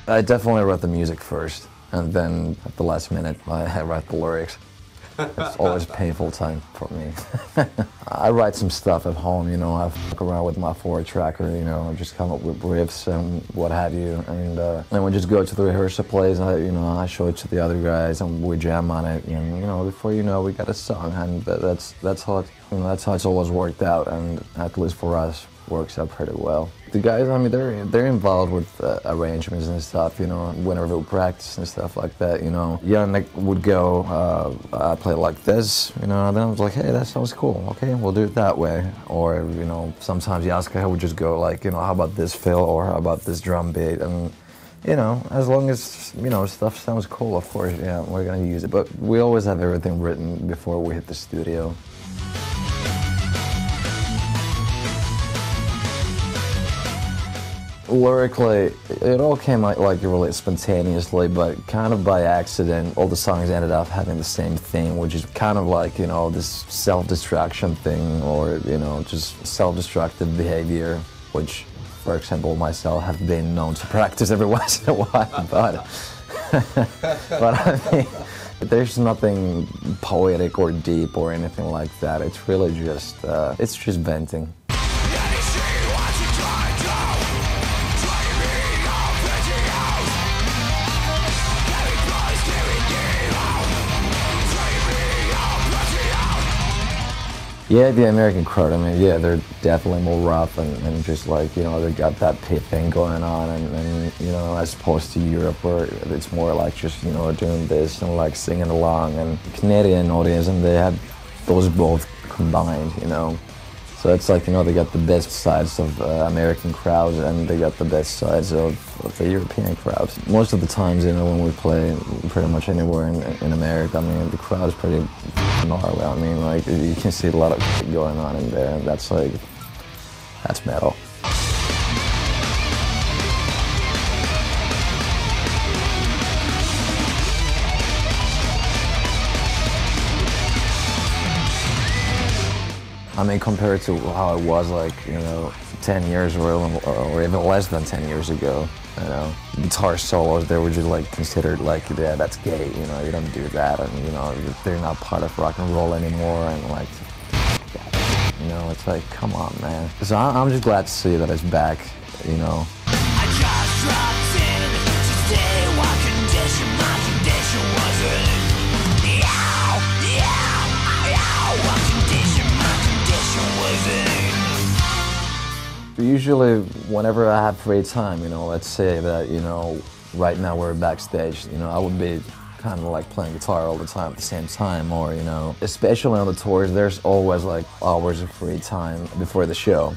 I definitely wrote the music first, and then at the last minute I write the lyrics. It's always a painful time for me. I write some stuff at home, you know, I fuck around with my 4-tracker, you know, just come up with riffs and what have you, and then we just go to the rehearsal place, and I show it to the other guys, and we jam on it, and before you know, we got a song, and that's how it's always worked out, and at least for us, works out pretty well. The guys, I mean, they're involved with arrangements and stuff, you know, whenever we practice and stuff like that, you know. Yannick would go, I play like this, you know, and then I was like, hey, that sounds cool, okay, we'll do it that way. Or, you know, sometimes Jaska would just go like, you know, how about this fill, or how about this drum beat, and, you know, as long as, you know, stuff sounds cool, of course, yeah, we're gonna use it. But we always have everything written before we hit the studio. Lyrically, it all came out like really spontaneously, but kind of by accident. All the songs ended up having the same theme, which is kind of like, you know, this self-destruction thing, or, you know, just self-destructive behavior, which, for example, myself have been known to practice every once in a while, but I mean, there's nothing poetic or deep or anything like that. It's really just, it's just venting. Yeah, the American crowd, I mean, yeah, they're definitely more rough and just like, you know, they got that pit thing going on, and, you know, as opposed to Europe where it's more like just, you know, doing this and like singing along, and the Canadian audience, and they had those both combined, you know. So it's like, you know, they got the best sides of American crowds, and they got the best sides of the European crowds. Most of the times, you know, when we play pretty much anywhere in America, I mean, the crowd is pretty gnarly. I mean, like, you can see a lot of shit going on in there, and that's like, that's metal. I mean, compared to how it was, like, you know, 10 years or even less than 10 years ago, you know, guitar solos, they were just like considered like, yeah, that's gay, you know, you don't do that, and, you know, they're not part of rock and roll anymore, and like, you know, it's like, come on, man. So I'm just glad to see that it's back, you know. I just dropped in to stay what condition my condition was in. What condition my condition was in. Usually, whenever I have free time, you know, let's say that, you know, right now we're backstage, you know, I would be kind of like playing guitar all the time at the same time, or, you know, especially on the tours, there's always like hours of free time before the show.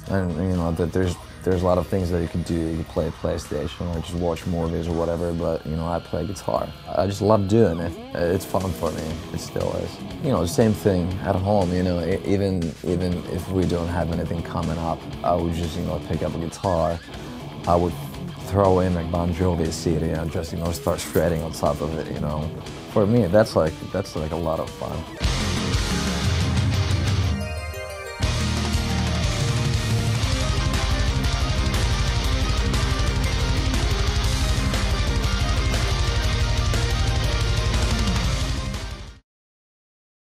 And, you know, that there's a lot of things that you can do. You can play PlayStation or just watch movies or whatever, but, you know, I play guitar. I just love doing it. It's fun for me. It still is. You know, the same thing at home, you know, even if we don't have anything coming up, I would just, you know, pick up a guitar. I would throw in a Bon Jovi CD and just, you know, start shredding on top of it, you know. For me, that's like a lot of fun.